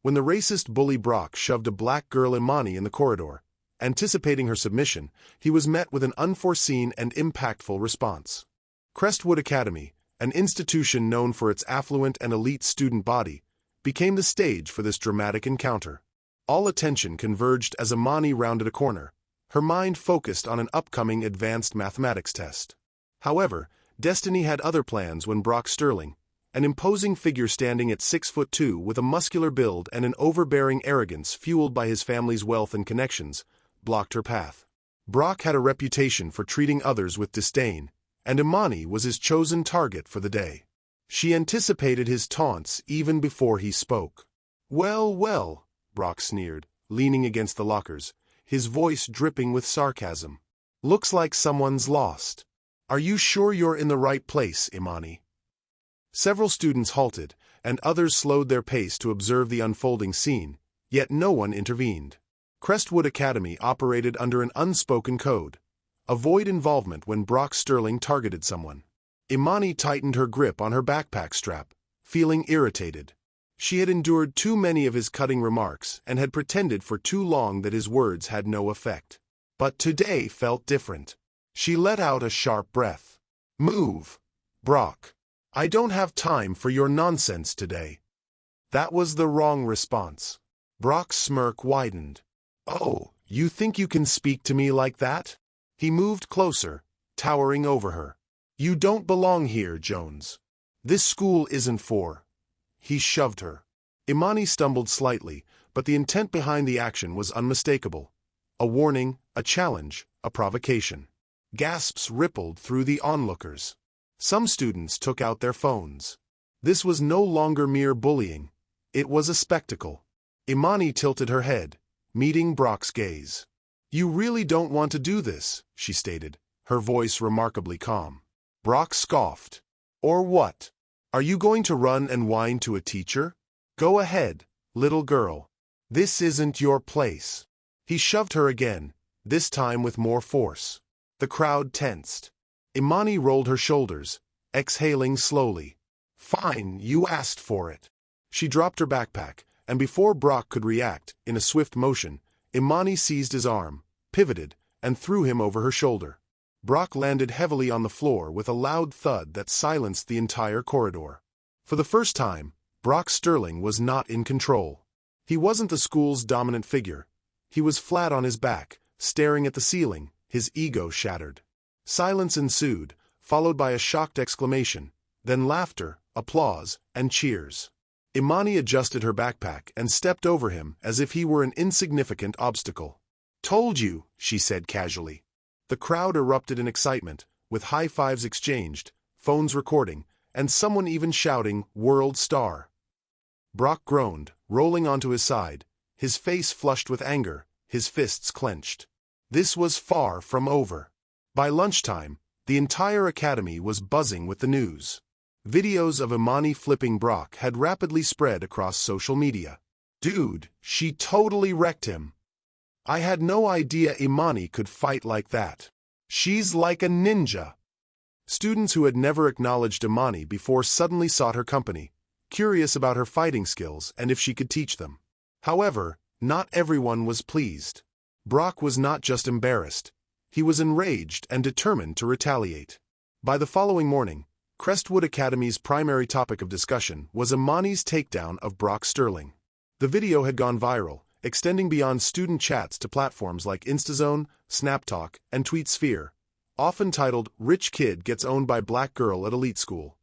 When the racist bully Brock shoved a black girl Imani in the corridor, anticipating her submission, he was met with an unforeseen and impactful response. Crestwood Academy, an institution known for its affluent and elite student body, became the stage for this dramatic encounter. All attention converged as Imani rounded a corner, her mind focused on an upcoming advanced mathematics test. However, destiny had other plans when Brock Sterling, an imposing figure standing at 6'2" with a muscular build and an overbearing arrogance fueled by his family's wealth and connections, blocked her path. Brock had a reputation for treating others with disdain, and Imani was his chosen target for the day. She anticipated his taunts even before he spoke. "Well, well," Brock sneered, leaning against the lockers, his voice dripping with sarcasm. "Looks like someone's lost. Are you sure you're in the right place, Imani?" Several students halted, and others slowed their pace to observe the unfolding scene, yet no one intervened. Crestwood Academy operated under an unspoken code: avoid involvement when Brock Sterling targeted someone. Imani tightened her grip on her backpack strap, feeling irritated. She had endured too many of his cutting remarks and had pretended for too long that his words had no effect. But today felt different. She let out a sharp breath. "Move, Brock. I don't have time for your nonsense today." That was the wrong response. Brock's smirk widened. "Oh, you think you can speak to me like that?" He moved closer, towering over her. "You don't belong here, Jones. This school isn't for—" He shoved her. Imani stumbled slightly, but the intent behind the action was unmistakable. A warning, a challenge, a provocation. Gasps rippled through the onlookers. Some students took out their phones. This was no longer mere bullying. It was a spectacle. Imani tilted her head, meeting Brock's gaze. "You really don't want to do this," she stated, her voice remarkably calm. Brock scoffed. "Or what? Are you going to run and whine to a teacher? Go ahead, little girl. This isn't your place." He shoved her again, this time with more force. The crowd tensed. Imani rolled her shoulders, exhaling slowly. "Fine, you asked for it." She dropped her backpack, and before Brock could react, in a swift motion, Imani seized his arm, pivoted, and threw him over her shoulder. Brock landed heavily on the floor with a loud thud that silenced the entire corridor. For the first time, Brock Sterling was not in control. He wasn't the school's dominant figure. He was flat on his back, staring at the ceiling, his ego shattered. Silence ensued, followed by a shocked exclamation, then laughter, applause, and cheers. Imani adjusted her backpack and stepped over him as if he were an insignificant obstacle. "Told you," she said casually. The crowd erupted in excitement, with high fives exchanged, phones recording, and someone even shouting, "World Star." Brock groaned, rolling onto his side, his face flushed with anger, his fists clenched. This was far from over. By lunchtime, the entire academy was buzzing with the news. Videos of Imani flipping Brock had rapidly spread across social media. "Dude, she totally wrecked him. I had no idea Imani could fight like that. She's like a ninja." Students who had never acknowledged Imani before suddenly sought her company, curious about her fighting skills and if she could teach them. However, not everyone was pleased. Brock was not just embarrassed. He was enraged and determined to retaliate. By the following morning, Crestwood Academy's primary topic of discussion was Imani's takedown of Brock Sterling. The video had gone viral, extending beyond student chats to platforms like InstaZone, SnapTalk, and TweetSphere, often titled "Rich Kid Gets Owned by Black Girl at Elite School."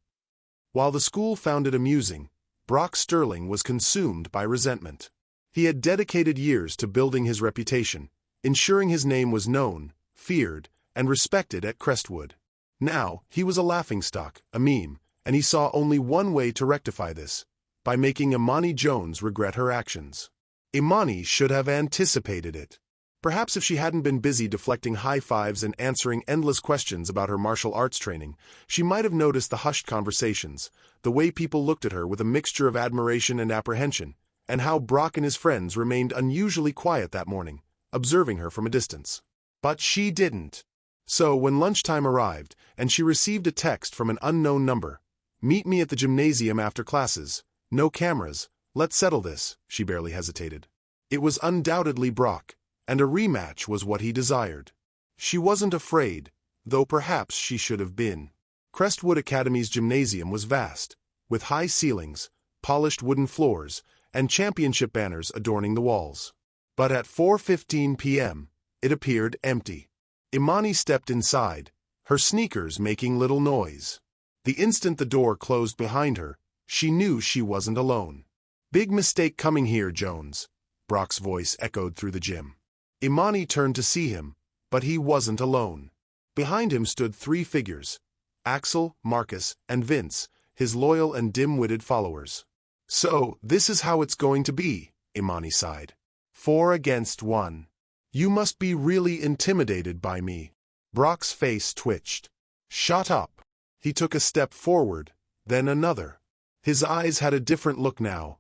While the school found it amusing, Brock Sterling was consumed by resentment. He had dedicated years to building his reputation, ensuring his name was known, feared, and respected at Crestwood. Now, he was a laughingstock, a meme, and he saw only one way to rectify this: by making Imani Jones regret her actions. Imani should have anticipated it. Perhaps if she hadn't been busy deflecting high fives and answering endless questions about her martial arts training, she might have noticed the hushed conversations, the way people looked at her with a mixture of admiration and apprehension, and how Brock and his friends remained unusually quiet that morning, observing her from a distance. But she didn't. So when lunchtime arrived, and she received a text from an unknown number, "Meet me at the gymnasium after classes, no cameras, Let's settle this, she barely hesitated. It was undoubtedly Brock, and a rematch was what he desired. She wasn't afraid, though perhaps she should have been. Crestwood Academy's gymnasium was vast, with high ceilings, polished wooden floors, and championship banners adorning the walls. But at 4:15 p.m., it appeared empty. Imani stepped inside, her sneakers making little noise. The instant the door closed behind her, she knew she wasn't alone. "Big mistake coming here, Jones," Brock's voice echoed through the gym. Imani turned to see him, but he wasn't alone. Behind him stood three figures: Axel, Marcus, and Vince, his loyal and dim-witted followers. "So, this is how it's going to be," Imani sighed. 4 against 1. You must be really intimidated by me." Brock's face twitched. "Shut up." He took a step forward, then another. His eyes had a different look now.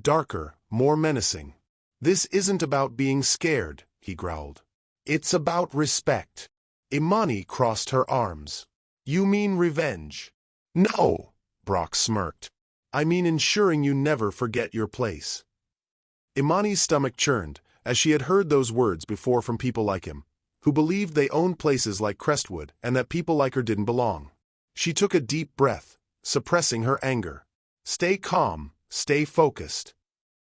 Darker, more menacing. "This isn't about being scared," he growled. "It's about respect." Imani crossed her arms. "You mean revenge?" "No," Brock smirked. "I mean ensuring you never forget your place." Imani's stomach churned, as she had heard those words before from people like him, who believed they owned places like Crestwood and that people like her didn't belong. She took a deep breath, suppressing her anger. "Stay calm, stay focused."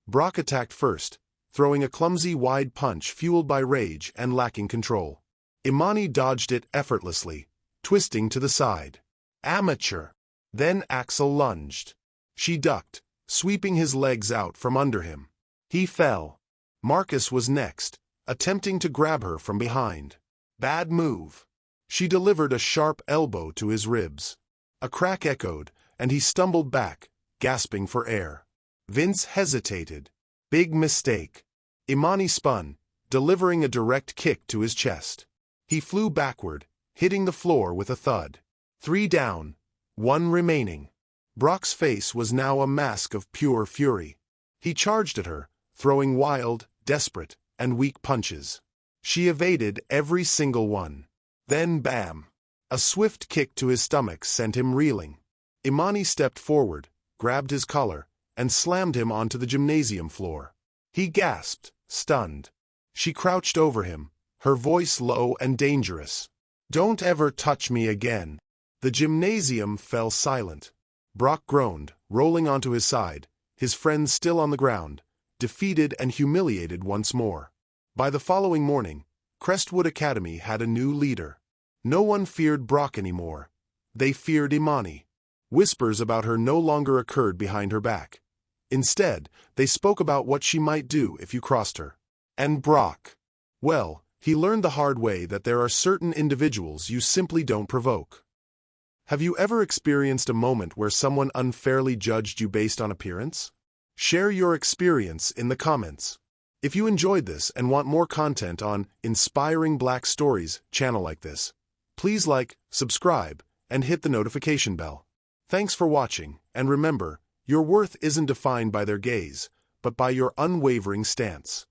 Brock attacked first, throwing a clumsy wide punch fueled by rage and lacking control. Imani dodged it effortlessly, twisting to the side. "Amateur." Then Axel lunged. She ducked, sweeping his legs out from under him. He fell. Marcus was next, attempting to grab her from behind. "Bad move." She delivered a sharp elbow to his ribs. A crack echoed, and he stumbled back, gasping for air. Vince hesitated. "Big mistake." Imani spun, delivering a direct kick to his chest. He flew backward, hitting the floor with a thud. 3 down, 1 remaining. Brock's face was now a mask of pure fury. He charged at her, throwing wild, desperate, and weak punches. She evaded every single one. Then bam! A swift kick to his stomach sent him reeling. Imani stepped forward, grabbed his collar, and slammed him onto the gymnasium floor. He gasped, stunned. She crouched over him, her voice low and dangerous. "Don't ever touch me again." The gymnasium fell silent. Brock groaned, rolling onto his side, his friends still on the ground, defeated and humiliated once more. By the following morning, Crestwood Academy had a new leader. No one feared Brock anymore. They feared Imani. Whispers about her no longer occurred behind her back. Instead, they spoke about what she might do if you crossed her. And Brock, well, he learned the hard way that there are certain individuals you simply don't provoke. Have you ever experienced a moment where someone unfairly judged you based on appearance? Share your experience in the comments. If you enjoyed this and want more content on inspiring Black stories channel like this, please like, subscribe, and hit the notification bell. Thanks for watching, and remember, your worth isn't defined by their gaze, but by your unwavering stance.